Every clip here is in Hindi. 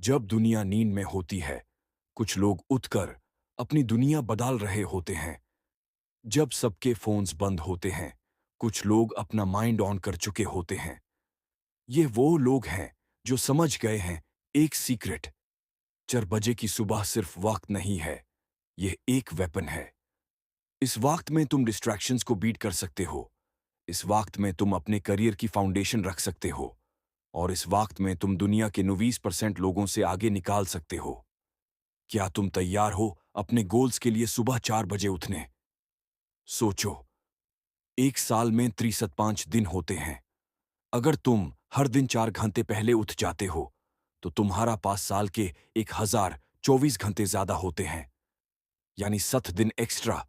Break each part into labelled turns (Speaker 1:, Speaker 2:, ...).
Speaker 1: जब दुनिया नींद में होती है, कुछ लोग उठकर अपनी दुनिया बदल रहे होते हैं। जब सबके फोन्स बंद होते हैं, कुछ लोग अपना माइंड ऑन कर चुके होते हैं। ये वो लोग हैं जो समझ गए हैं एक सीक्रेट। 4 बजे की सुबह सिर्फ वक्त नहीं है, यह एक वेपन है। इस वक्त में तुम डिस्ट्रैक्शंस को बीट कर सकते हो। इस वक्त में तुम अपने करियर की फाउंडेशन रख सकते हो। और इस वक्त में तुम दुनिया के 90% लोगों से आगे निकाल सकते हो। क्या तुम तैयार हो अपने गोल्स के लिए सुबह 4 बजे उठने? सोचो, एक साल में 365 दिन होते हैं। अगर तुम हर दिन 4 घंटे पहले उठ जाते हो तो तुम्हारा पास साल के 1024 घंटे ज्यादा होते हैं। यानी 7 दिन एक्स्ट्रा।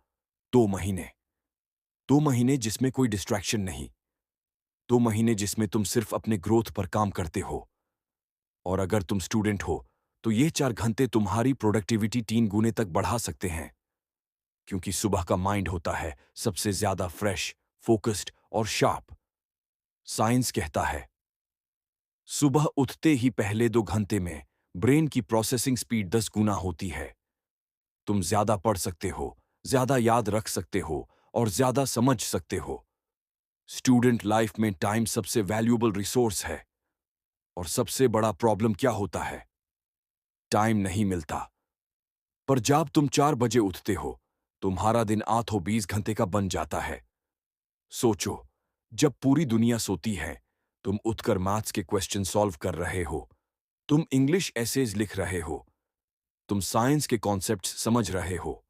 Speaker 1: 2 महीने। 2 महीने जिसमें कोई डिस्ट्रैक्शन नहीं। 2 महीने जिसमें तुम सिर्फ अपने ग्रोथ पर काम करते हो। और अगर तुम स्टूडेंट हो तो ये 4 घंटे तुम्हारी प्रोडक्टिविटी 3 गुने तक बढ़ा सकते हैं। क्योंकि सुबह का माइंड होता है सबसे ज्यादा फ्रेश, फोकस्ड और शार्प। साइंस कहता है सुबह उठते ही पहले 2 घंटे में ब्रेन की प्रोसेसिंग स्पीड 10 गुना होती है। तुम ज्यादा पढ़ सकते हो, ज्यादा याद रख सकते हो और ज्यादा समझ सकते हो। स्टूडेंट लाइफ में टाइम सबसे वैल्यूएबल रिसोर्स है। और सबसे बड़ा प्रॉब्लम क्या होता है? टाइम नहीं मिलता। पर जब तुम 4 बजे उठते हो, तुम्हारा दिन 8 20 घंटे का बन जाता है। सोचो, जब पूरी दुनिया सोती है, तुम उठकर मैथ्स के क्वेश्चन सॉल्व कर रहे हो, तुम इंग्लिश एसेज लिख रहे हो, तुम साइंस के कॉन्सेप्ट्स समझ रहे हो,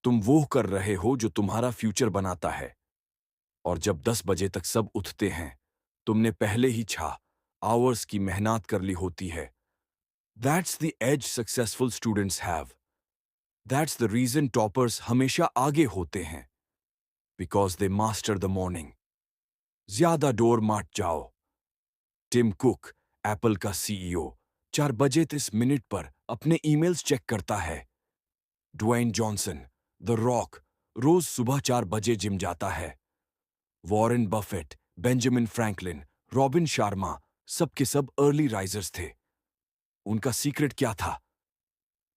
Speaker 1: तुम वो कर रहे हो जो तुम्हारा फ्यूचर बनाता है। और जब 10 बजे तक सब उठते हैं, तुमने पहले ही 6 आवर्स की मेहनत कर ली होती है। That's the edge successful students have. That's the reason toppers हमेशा आगे होते हैं। Because they master the morning. ज्यादा डोर मत जाओ। टिम कुक, एप्पल का सीईओ, 4 बजे 30 मिनट पर अपने ईमेल्स चेक करता है। ड्वेन जॉनसन, द रॉक, रोज सुबह 4 बजे जिम जाता है। Warren Buffett, Benjamin Franklin, robin Sharma, सब के सब अर्ली राइजर्स थे। उनका सीक्रेट क्या था?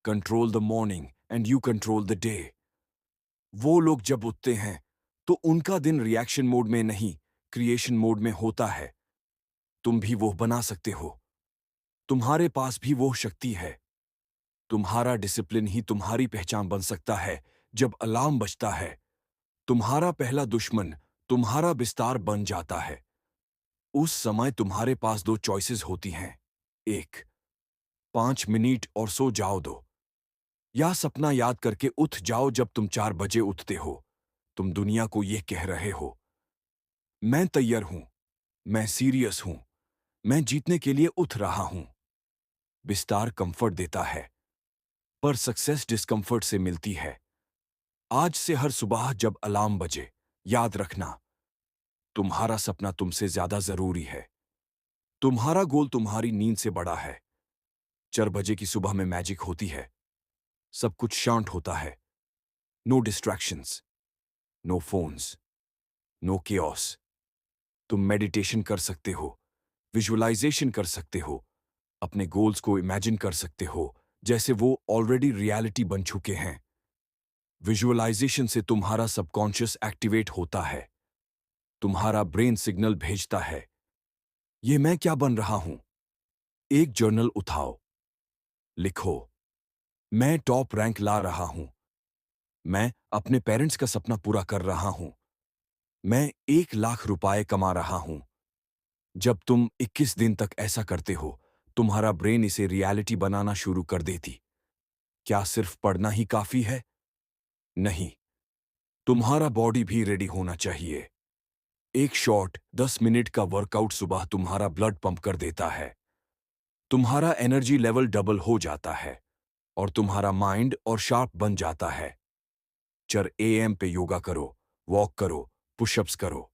Speaker 1: Control the morning and you control the day. वो लोग जब उठते हैं तो उनका दिन रिएक्शन मोड में नहीं, क्रिएशन मोड में होता है। तुम भी वो बना सकते हो। तुम्हारे पास भी वो शक्ति है। तुम्हारा डिसिप्लिन ही तुम्हारी पहचान बन सकता है। जब अलार्म बजता है, तुम्हारा पहला दुश्मन तुम्हारा विस्तार बन जाता है। उस समय तुम्हारे पास दो चॉइसेस होती हैं। एक, 5 मिनट और सो जाओ दो। या सपना याद करके उठ जाओ। जब तुम 4 बजे उठते हो, तुम दुनिया को यह कह रहे हो, मैं तैयार हूं, मैं सीरियस हूं, मैं जीतने के लिए उठ रहा हूं। विस्तार कंफर्ट देता है, पर सक्सेस डिस्कंफर्ट से मिलती है। आज से हर सुबह जब अलार्म बजे, याद रखना, तुम्हारा सपना तुमसे ज्यादा जरूरी है। तुम्हारा गोल तुम्हारी नींद से बड़ा है। 4 बजे की सुबह में मैजिक होती है। सब कुछ शांत होता है। No distractions, no phones, no chaos. तुम मेडिटेशन कर सकते हो, विजुअलाइजेशन कर सकते हो, अपने गोल्स को इमेजिन कर सकते हो जैसे वो ऑलरेडी रियलिटी बन चुके हैं। विजुअलाइजेशन से तुम्हारा सबकॉन्शियस एक्टिवेट होता है। तुम्हारा ब्रेन सिग्नल भेजता है, ये मैं क्या बन रहा हूं। एक जर्नल उठाओ, लिखो, मैं टॉप रैंक ला रहा हूं, मैं अपने पेरेंट्स का सपना पूरा कर रहा हूं, मैं 1 लाख रुपए कमा रहा हूं। जब तुम 21 दिन तक ऐसा करते हो, तुम्हारा ब्रेन इसे रियलिटी बनाना शुरू कर देती। क्या सिर्फ पढ़ना ही काफी है? नहीं, तुम्हारा बॉडी भी रेडी होना चाहिए। एक शॉर्ट 10 मिनट का वर्कआउट सुबह तुम्हारा ब्लड पंप कर देता है। तुम्हारा एनर्जी लेवल डबल हो जाता है और तुम्हारा माइंड और शार्प बन जाता है। 4 AM पे योगा करो, वॉक करो, पुशअप्स करो,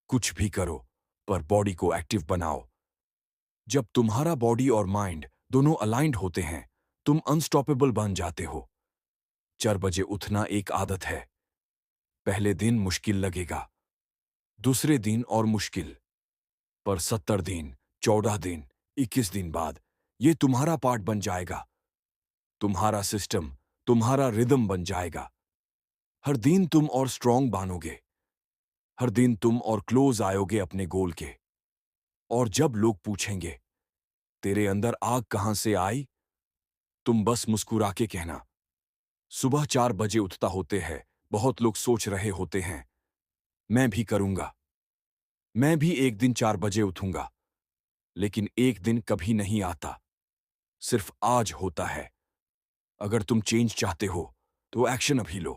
Speaker 1: कुछ भी करो, पर बॉडी को एक्टिव बनाओ। जब तुम्हारा बॉडी और माइंड दोनों अलाइंड होते हैं, तुम अनस्टॉपेबल बन जाते हो। 4 बजे उठना एक आदत है। पहले दिन मुश्किल लगेगा, दूसरे दिन और मुश्किल, पर 70 दिन, 14 दिन, 21 दिन बाद ये तुम्हारा पार्ट बन जाएगा, तुम्हारा सिस्टम, तुम्हारा रिदम बन जाएगा। हर दिन तुम और स्ट्रांग बनोगे, हर दिन तुम और क्लोज आयोगे अपने गोल के। और जब लोग पूछेंगे तेरे अंदर आग कहां से आई, तुम बस मुस्कुरा के कहना, सुबह 4 बजे उठता होते हैं। बहुत लोग सोच रहे होते हैं मैं भी करूंगा, मैं भी एक दिन 4 बजे उठूंगा। लेकिन एक दिन कभी नहीं आता, सिर्फ आज होता है। अगर तुम चेंज चाहते हो तो एक्शन अभी लो।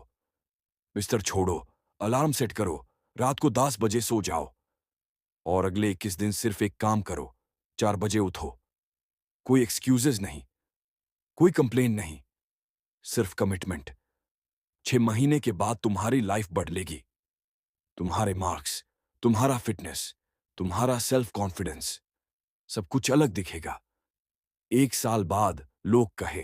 Speaker 1: बिस्तर छोड़ो, अलार्म सेट करो, रात को 10 बजे सो जाओ और अगले 21 दिन सिर्फ एक काम करो, 4 बजे उठो। कोई एक्सक्यूजेज नहीं, कोई कंप्लेन नहीं, सिर्फ कमिटमेंट। 6 महीने के बाद तुम्हारी लाइफ बदलेगी, तुम्हारे मार्क्स, तुम्हारा फिटनेस, तुम्हारा सेल्फ कॉन्फिडेंस, सब कुछ अलग दिखेगा। 1 साल बाद लोग कहे